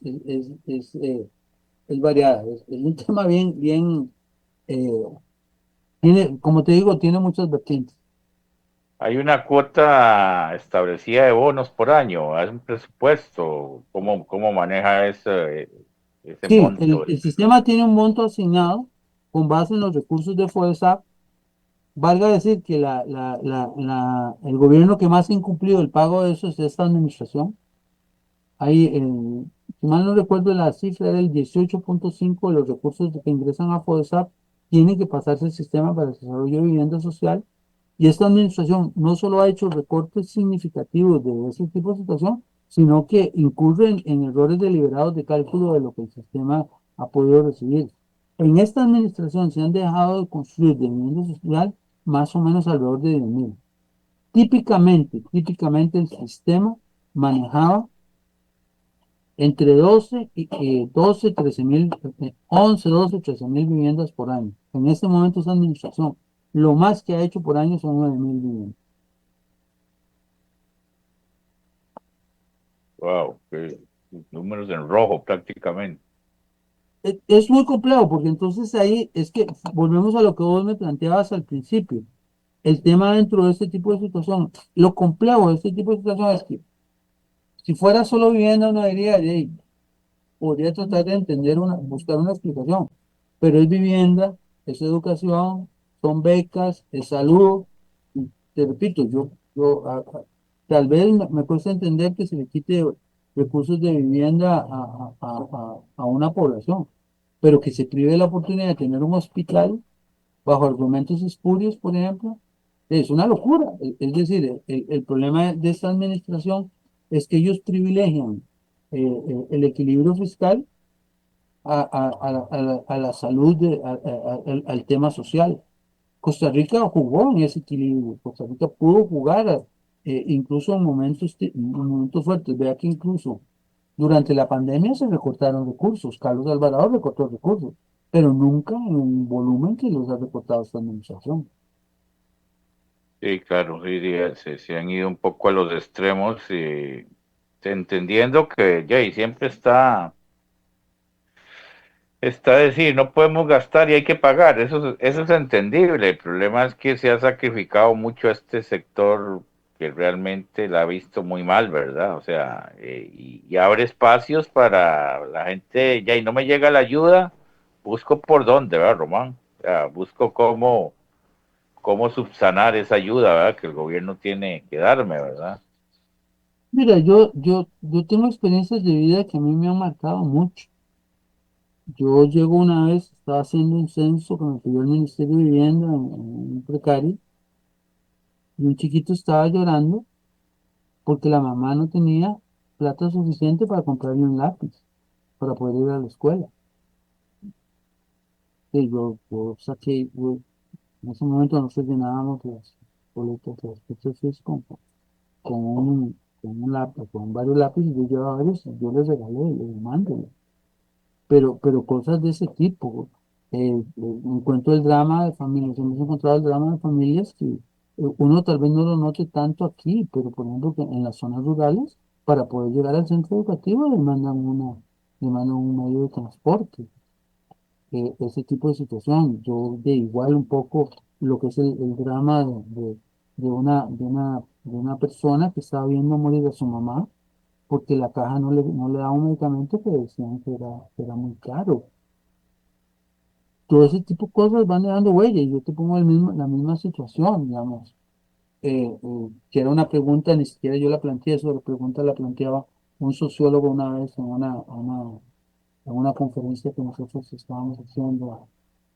variada. Es un tema eh, como te digo, tiene muchas vertientes. Hay una cuota establecida de bonos por año, hay un presupuesto, ¿cómo maneja ese Sí, monto? el sistema tiene un monto asignado con base en los recursos de FODESAP. Valga decir que el gobierno que más ha incumplido el pago de eso es esta administración. Ahí, si mal no recuerdo, la cifra era el 18.5 de los recursos que ingresan a FODESAP tienen que pasarse al sistema para el desarrollo de vivienda social. Y esta administración no solo ha hecho recortes significativos de ese tipo de situación, sino que incurre en errores deliberados de cálculo de lo que el sistema ha podido recibir. En esta administración se han dejado de construir de vivienda social más o menos alrededor de 10.000. Típicamente el sistema manejaba entre 13.000, 11, 12, 13.000 viviendas por año. En este momento esa administración, lo más que ha hecho por año son 9.000 viviendas. Wow, qué números en rojo prácticamente. Es muy complejo porque entonces ahí es que volvemos a lo que vos me planteabas al principio. El tema dentro de este tipo de situación, lo complejo de este tipo de situación es que si fuera solo vivienda uno diría, "Ey, podría tratar de entender buscar una explicación, pero es vivienda, es educación, son becas, es salud. Y te repito, tal vez me cuesta entender que se le quite recursos de vivienda a una población, pero que se prive la oportunidad de tener un hospital bajo argumentos espurios, por ejemplo, es una locura. Es decir, el problema de esta administración es que ellos privilegian el equilibrio fiscal a la salud, al tema social. Costa Rica jugó en ese equilibrio. Costa Rica pudo jugar incluso en momentos fuertes. Vea que incluso durante la pandemia se recortaron recursos. Carlos Alvarado recortó recursos, pero nunca en un volumen que los ha recortado esta administración. Sí, claro, sí, sí, se han ido un poco a los extremos y entendiendo que ya, y siempre está decir, no podemos gastar y hay que pagar, eso es entendible. El problema es que se ha sacrificado mucho a este sector que realmente la ha visto muy mal, ¿verdad? O sea, y abre espacios para la gente, ya, y no me llega la ayuda, busco por dónde, ¿verdad, Román? O sea, busco cómo subsanar esa ayuda, ¿verdad? Que el gobierno tiene que darme, ¿verdad? Mira, yo tengo experiencias de vida que a mí me han marcado mucho. Yo llego una vez, estaba haciendo un censo que me pidió el Ministerio de Vivienda en un precario, y un chiquito estaba llorando porque la mamá no tenía plata suficiente para comprarle un lápiz para poder ir a la escuela. Y yo saqué, en ese momento nosotros llenábamos las boletas, las fichas con un lápiz, con varios lápices, yo llevaba varios, yo les regalé, les mandé. Pero cosas de ese tipo. Encuentro el drama de familias, hemos encontrado el drama de familias que uno tal vez no lo note tanto aquí, pero por ejemplo que en las zonas rurales, para poder llegar al centro educativo, le mandan un medio de transporte. Ese tipo de situación. Yo de igual un poco lo que es el drama de una persona que estaba viendo morir a su mamá porque la caja no le daba un medicamento que decían que era muy caro. Todo ese tipo de cosas van dejando huella y yo te pongo la misma situación, digamos, que era una pregunta, ni siquiera yo la planteé, eso la pregunta la planteaba un sociólogo una vez en una conferencia que nosotros estábamos haciendo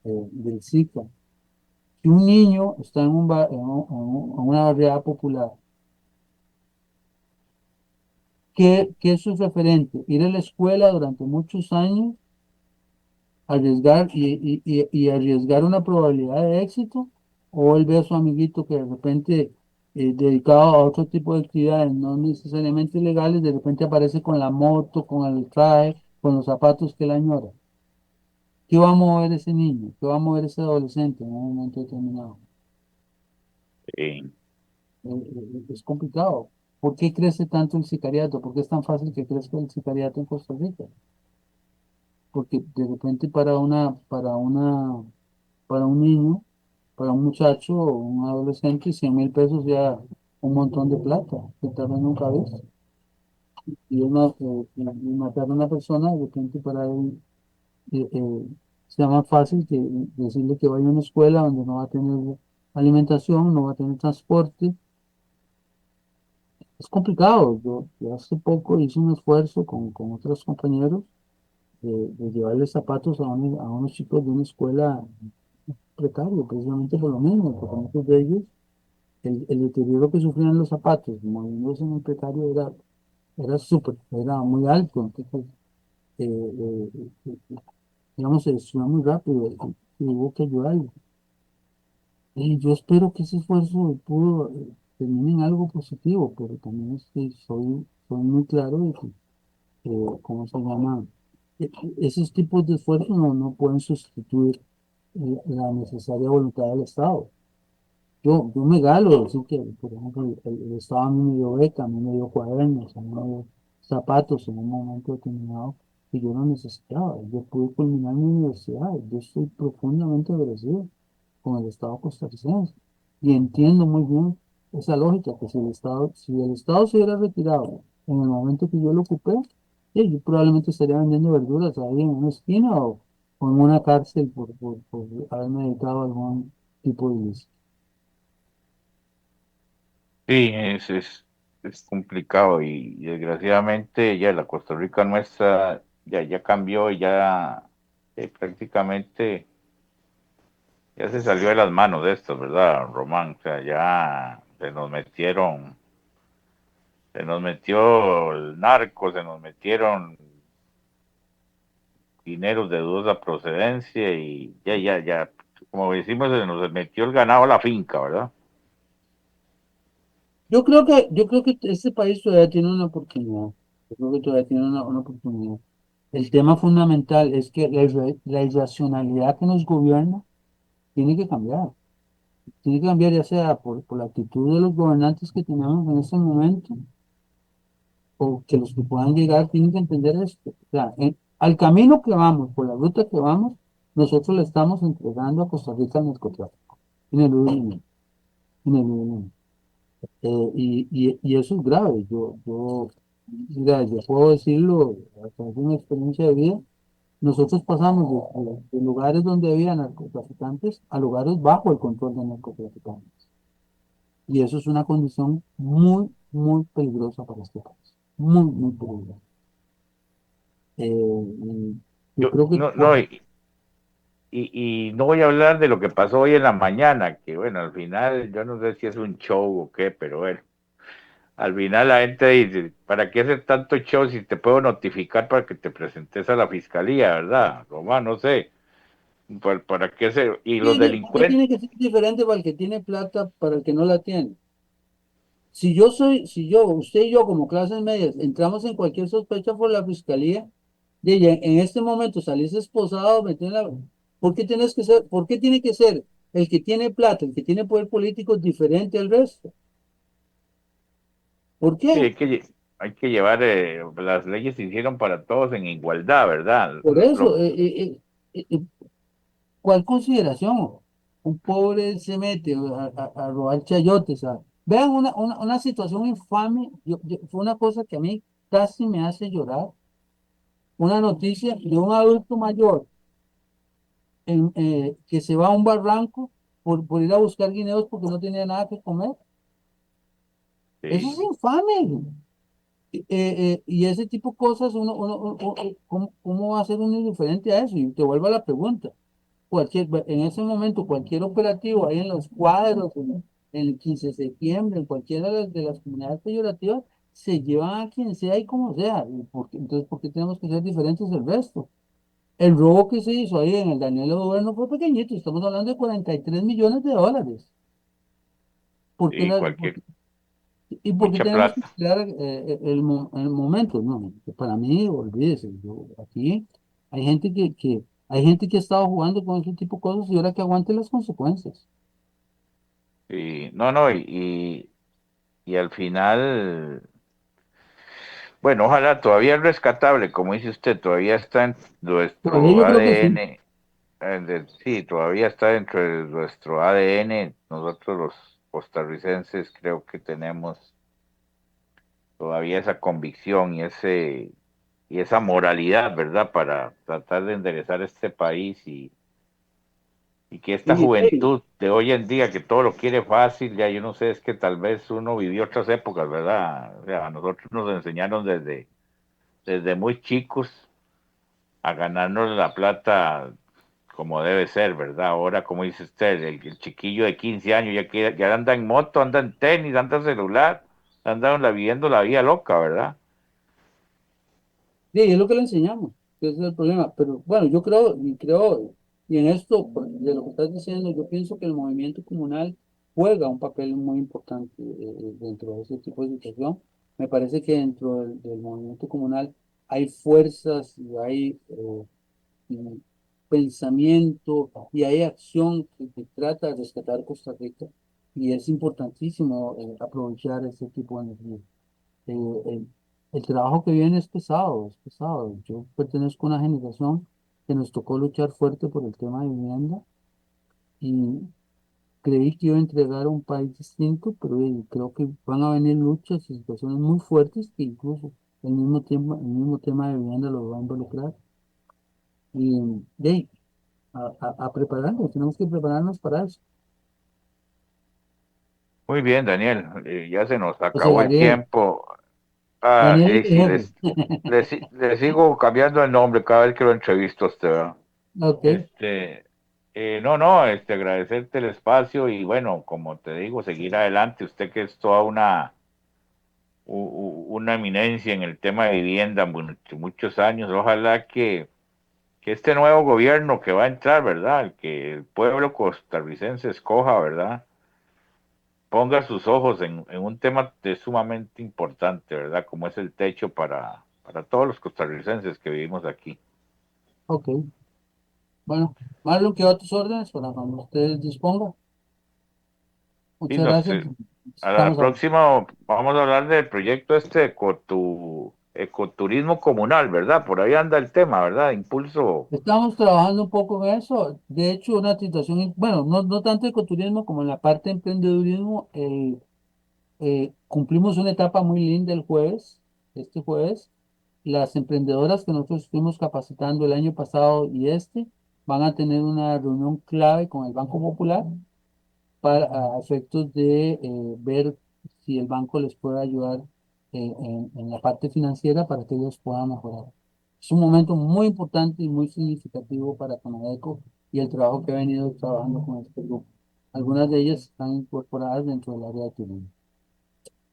del SICA. Si un niño está en una barriada popular, ¿qué es su referente? Ir a la escuela durante muchos años, arriesgar y arriesgar una probabilidad de éxito, o él ve a su amiguito que de repente, dedicado a otro tipo de actividades, no necesariamente legales, de repente aparece con la moto, con el traje, con los zapatos que la añora. ¿Qué va a mover ese niño? ¿Qué va a mover ese adolescente en un momento determinado? Sí, Es complicado. ¿Por qué crece tanto el sicariato? ¿Por qué es tan fácil que crezca el sicariato en Costa Rica? Porque de repente para un niño, para un muchacho o un adolescente, 100.000 pesos ya un montón de plata que tal vez nunca ves. Y matar a una persona, de repente para él sea más fácil que decirle que vaya a una escuela donde no va a tener alimentación, no va a tener transporte. Es complicado. Yo hace poco hice un esfuerzo con otros compañeros de llevarles zapatos a unos chicos de una escuela precaria, precisamente por lo mismo, porque muchos de ellos, el deterioro que sufrían los zapatos, moviéndose en el precario, era muy alto. Entonces, digamos, se destruyó muy rápido y hubo que ayudarlo. Y yo espero que ese esfuerzo pudo termine en algo positivo, pero también es que soy muy claro de que, ¿cómo se llama? Esos tipos de esfuerzos no pueden sustituir la necesaria voluntad del Estado. Yo me galo de decir que, por ejemplo, el Estado a mí me dio beca, a mí me dio cuadernos, a mí me dio zapatos en un momento determinado que yo no necesitaba. Yo pude culminar mi universidad. Yo estoy profundamente agradecido con el Estado costarricense. Y entiendo muy bien esa lógica, que si el Estado se hubiera retirado en el momento que yo lo ocupé, yo probablemente estaría vendiendo verduras ahí en una esquina o en una cárcel por haberme dedicado a algún tipo de ilícito. Sí, es complicado y desgraciadamente ya la Costa Rica nuestra ya cambió y ya prácticamente ya se salió de las manos de esto, ¿verdad, Román? O sea, ya se nos metió el narco, se nos metieron dineros de dudosa procedencia y ya, como decimos, se nos metió el ganado a la finca, ¿verdad? Yo creo que este país todavía tiene una oportunidad. Yo creo que todavía tiene una oportunidad. El tema fundamental es que la irracionalidad que nos gobierna tiene que cambiar. Tiene que cambiar ya sea por la actitud de los gobernantes que tenemos en este momento o que los que puedan llegar tienen que entender esto. O sea, al camino que vamos, por la ruta que vamos, nosotros le estamos entregando a Costa Rica al narcotráfico. Ineludiblemente, ineludiblemente. Y eso es grave. Mira, yo puedo decirlo a través de una experiencia de vida. Nosotros pasamos de lugares donde había narcotraficantes a lugares bajo el control de narcotraficantes. Y eso es una condición muy, muy peligrosa para este país. Muy, muy peligrosa. Y yo Yo, creo que no, no, y no voy a hablar de lo que pasó hoy en la mañana, que bueno, al final yo no sé si es un show o qué, pero bueno, al final la gente dice, ¿para qué hacer tanto show si te puedo notificar para que te presentes a la fiscalía, verdad? Román, no sé, ¿para qué hacer? Y los ¿por qué delincuentes, tiene que ser diferente para el que tiene plata para el que no la tiene? Si yo, usted y yo como clases medias entramos en cualquier sospecha por la fiscalía, y en este momento salís esposado, ¿por qué tiene que ser el que tiene plata, el que tiene poder político diferente al resto? ¿Por sí, qué? hay que llevar, las leyes se hicieron para todos en igualdad, ¿verdad? Por eso, Lo, ¿cuál consideración? Un pobre se mete a robar chayotes. Vean una situación infame, fue una cosa que a mí casi me hace llorar, una noticia de un adulto mayor que se va a un barranco por ir a buscar guineos porque no tenía nada que comer. Eso es sí, infame. Y ese tipo de cosas, ¿cómo va a ser uno indiferente a eso? Y te vuelvo a la pregunta. En ese momento, cualquier operativo ahí en los cuadros, en el 15 de septiembre, en cualquiera de las comunidades peyorativas, se llevan a quien sea y como sea. Entonces, ¿por qué tenemos que ser diferentes del resto? El robo que se hizo ahí en el Daniel Oduber no fue pequeñito, estamos hablando de 43 millones de dólares. ¿Por qué sí, la- por cualquier, qué- ¿Y por qué mucha tenemos que plata. esperar el momento? No, para mí, olvídese, aquí hay gente que ha estado jugando con ese tipo de cosas y ahora que aguante las consecuencias. Sí, no, no, y al final, bueno, ojalá todavía es rescatable, como dice usted, todavía está en Todavía nuestro yo creo que sí. ADN, sí, todavía está dentro de nuestro ADN. Nosotros los costarricenses creo que tenemos todavía esa convicción y esa moralidad, ¿verdad? Para tratar de enderezar este país y que esta Y, hey, juventud de hoy en día que todo lo quiere fácil, ya yo no sé, es que tal vez uno vivió otras épocas, ¿verdad? O sea, a nosotros nos enseñaron desde muy chicos a ganarnos la plata como debe ser, ¿verdad? Ahora, como dice usted, el chiquillo de 15 años ya anda en moto, anda en tenis, anda en celular, anda viviendo la vida loca, ¿verdad? es lo que le enseñamos. que ese es el problema. Pero bueno, yo creo, y en esto, pues, de lo que estás diciendo, yo pienso que el movimiento comunal juega un papel muy importante dentro de ese tipo de situación. Me parece que dentro del movimiento comunal hay fuerzas y hay y pensamiento y hay acción que trata de rescatar Costa Rica y es importantísimo aprovechar ese tipo de energía. Eh, el, el trabajo que viene es pesado, es pesado. Yo pertenezco a una generación que nos tocó luchar fuerte por el tema de vivienda y creí que iba a entregar un país distinto, pero creo que van a venir luchas y situaciones muy fuertes que incluso el mismo tema de vivienda lo va a involucrar. Y a prepararnos, tenemos que prepararnos para eso. Muy bien, Daniel, ya se nos José acabó el Gabriel, tiempo. Ah, Daniel es mi sí, jefe. le sigo cambiando el nombre cada vez que lo entrevisto a usted, ¿verdad? Ok, Este, no, agradecerte el espacio y bueno, como te digo, seguir adelante. Usted que es toda una eminencia en el tema de vivienda, muchos años. Ojalá que este nuevo gobierno que va a entrar, ¿verdad? Que el pueblo costarricense escoja, ¿verdad? Ponga sus ojos en un tema sumamente importante, ¿verdad? Como es el techo para todos los costarricenses que vivimos aquí. ok. Bueno, Marlon, quedo a tus órdenes para cuando ustedes dispongan. Y Muchas nos, gracias. a la Estamos hablando. próxima vamos a hablar del proyecto ecoturismo comunal, ¿verdad? Por ahí anda el tema, ¿verdad? Impulso. Estamos trabajando un poco en eso. De hecho, una situación, bueno, no tanto ecoturismo como en la parte de emprendedurismo. Cumplimos una etapa muy linda el jueves, este jueves. Las emprendedoras que nosotros estuvimos capacitando el año pasado y van a tener una reunión clave con el Banco Popular para a efectos de ver si el banco les puede ayudar en la parte financiera para que ellos puedan mejorar. Es un momento muy importante y muy significativo para Conadeco y el trabajo que ha venido trabajando con este grupo. Algunas de ellas están incorporadas dentro del área de turismo.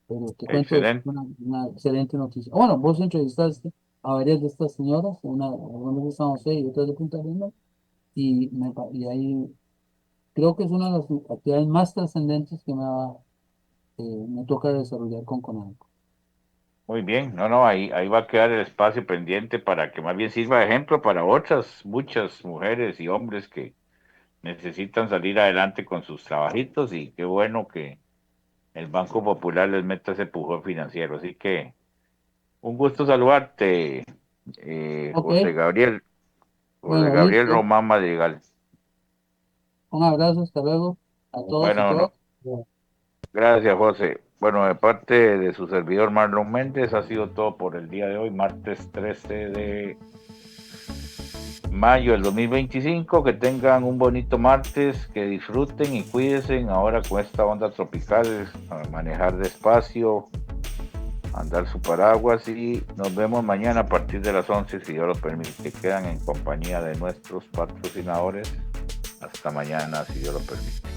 Pero te cuento, es Excelente. una excelente noticia. Bueno, vos entrevistaste a varias de estas señoras, algunas de San José y otras de Punta Arenas, y ahí creo que es una de las actividades más trascendentes me toca desarrollar con Conadeco. Muy bien. No, ahí va a quedar el espacio pendiente para que más bien sirva de ejemplo para otras, muchas mujeres y hombres que necesitan salir adelante con sus trabajitos y qué bueno que el Banco Popular les meta ese empujón financiero. Así que un gusto saludarte, Ok, José bueno, Gabriel listo. Román Madrigal. Un abrazo, hasta luego a todos y Bueno, todas. no, gracias, José. Bueno, de parte de su servidor Marlon Méndez, ha sido todo por el día de hoy, martes 13 de mayo del 2025. Que tengan un bonito martes, que disfruten y cuídense ahora con esta onda tropical, a manejar despacio, andar su paraguas y nos vemos mañana a partir de las 11 si Dios lo permite. Quedan en compañía de nuestros patrocinadores. Hasta mañana si Dios lo permite.